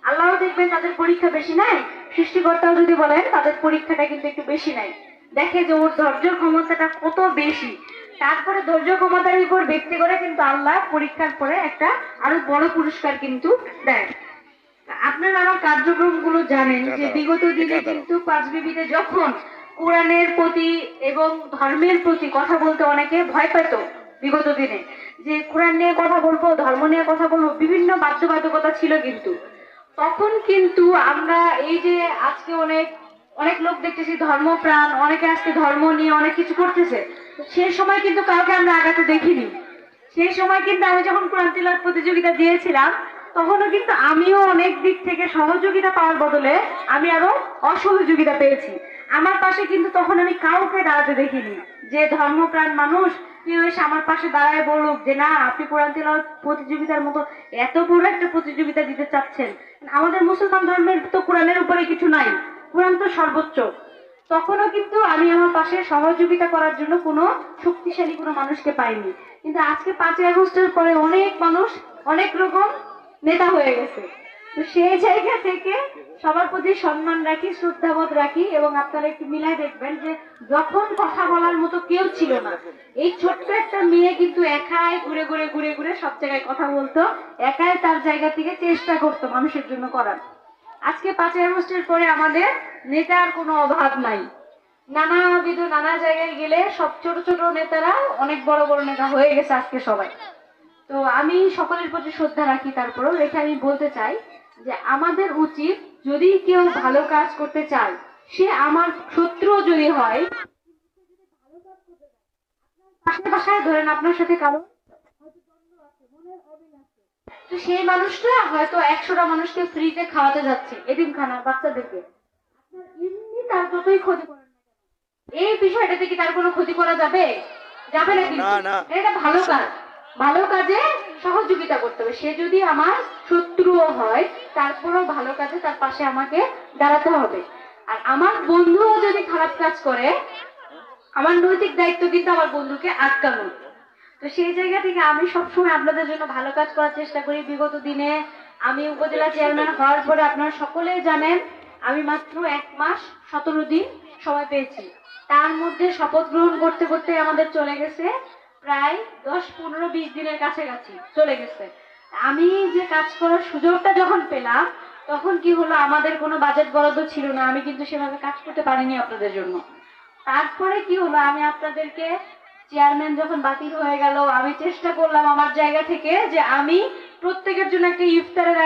আল্লাহও দেখবেন তাদের পরীক্ষা বেশি নেয়, সৃষ্টিকর্তাও যদি বলেন তাদের পরীক্ষাটা কিন্তু একটু বেশি নেয়। দেখে যে ওর ধৈর্যের ক্ষমতাটা কত বেশি, তারপরে ধৈর্য ক্ষমতার উপর ভিত্তি করে কিন্তু আল্লাহ পরীক্ষার পরে একটা আরো বড় পুরস্কার কিন্তু দেয়। আপনারা আমার কার্যক্রমগুলো জানেন যে বিগত দিনে কিন্তু পাঁচবিবিতে যখন কোরআনের প্রতি এবং ধর্মের প্রতি কথা বলতে অনেকে ভয় পেত, বিগত দিনে যে কোরআন নিয়ে কথা বলবো, ধর্ম নিয়ে কথা বলবো, বিভিন্ন বাধ্যবাধকতা ছিল, কিন্তু তখন কিন্তু আমরা এই যে আজকে অনেক অনেক লোক দেখতেছি ধর্মপ্রাণ, অনেকে আজকে ধর্ম নিয়ে অনেক কিছু করতেছে, সেই সময় কিন্তু কাউকে আমরা আগাতে দেখিনি। সেই সময় কিন্তু আমি যখন কোরআন তিলাওয়াত প্রতিযোগিতা দিয়েছিলাম, তখনও কিন্তু আমিও অনেক দিক থেকে সহযোগিতা পাওয়ার বদলে আমি আরো অসহযোগিতা পেয়েছি। আমার পাশে কিন্তু তখন আমি কাউকে দাঁড়াতে দেখিনি যে ধর্মপ্রাণ মানুষ কেউ এসে আমার পাশে দাঁড়ায় বলুক যে না আপনি কোরআন তিলাওয়াত প্রতিযোগিতার মতো এত বড় একটা প্রতিযোগিতা দিতে চাচ্ছেন। আমাদের মুসলমান ধর্মের তো কোরআনের উপরে কিছু নাই, কোরআন তো সর্বোচ্চ। তখনও কিন্তু আমি আমার পাশে সহযোগিতা করার জন্য কোনো শক্তিশালী কোনো মানুষকে পাইনি। কিন্তু আজকে 5ই আগস্টের পরে অনেক মানুষ অনেক রকম নেতা হয়ে গেছে। তো সেই জায়গা থেকে সবার প্রতি সম্মান রাখি, শ্রদ্ধাবোধ রাখি, এবং আপনারা একটু মিলাই দেখবেন যে যখন কথা বলার মতো কেউ ছিল না, এই ছোট্ট একটা মেয়ে কিন্তু একাই ঘুরে ঘুরে ঘুরে ঘুরে সব জায়গায় কথা বলতো, একাই তার জায়গা থেকে চেষ্টা করতো মানুষের জন্য করার। আজকে 5ই আগস্টের পরে আমাদের নেতার কোনো অভাব নাই। নানাবিধ নানা জায়গায় গেলে সব ছোট ছোট নেতারা অনেক বড় বড় নেতা হয়ে গেছে আজকে সবাই। তো আমি সকলের প্রতি শ্রদ্ধা রাখি, তারপরেও রেখে আমি বলতে চাই যে আমাদের উচিত যদি কেউ ভালো কাজ করতে চায়, সে আমার শত্রু যদি হয়, পাশে বাসায় ধরেন আপনার সাথে কারো তো সেই মানুষটা হয়তো 100টা মানুষকে ফ্রিতে খাওয়াতে যাচ্ছে, এতিমখানা বাচ্চাদেরকে, এমনি তার যতই ক্ষতি করেন না কেন, এই বিষয়টাতে কি তার কোনো ক্ষতি করা যাবে? যাবে না, কিন্তু এটা ভালো কাজ, ভালো কাজে সহযোগিতা করতে হবে। সে যদি আমার শত্রুও হয়, তারপরেও ভালো কাজে তার পাশে আমাকে দাঁড়াতে হবে। আর আমার বন্ধুও যদি খারাপ কাজ করে, আমার নৈতিক দায়িত্ব কিন্তু আমার বন্ধুকে আটকানো। তো সেই জায়গা থেকে আমি সবসময় আপনাদের জন্য ভালো কাজ করার চেষ্টা করি। বিগত দিনে আমি উপজেলা চেয়ারম্যান হওয়ার পরে আপনারা সকলেই জানেন আমি মাত্র 1 মাস 17 দিন সময় পেয়েছি। তার মধ্যে শপথ গ্রহণ করতে করতে আমাদের চলে গেছে প্রায় 10, 15, 20 দিনের কাছাকাছি চলে গেছে। আমি যে কাজ করার সুযোগটা যখন পেলাম, তখন কি হলো, আমাদের কোনো বাজেট বরাদ্দ ছিল না, আমি কিন্তু সেভাবে কাজ করতে পারিনি আপনাদের জন্য। তারপরে কি হলো, আমি আপনাদেরকে চেয়ারম্যান যখন বাতিল হয়ে গেল, আমি চেষ্টা করলাম আমার জায়গা থেকে যে আমি প্রত্যেকের জন্য একটা ইফতারের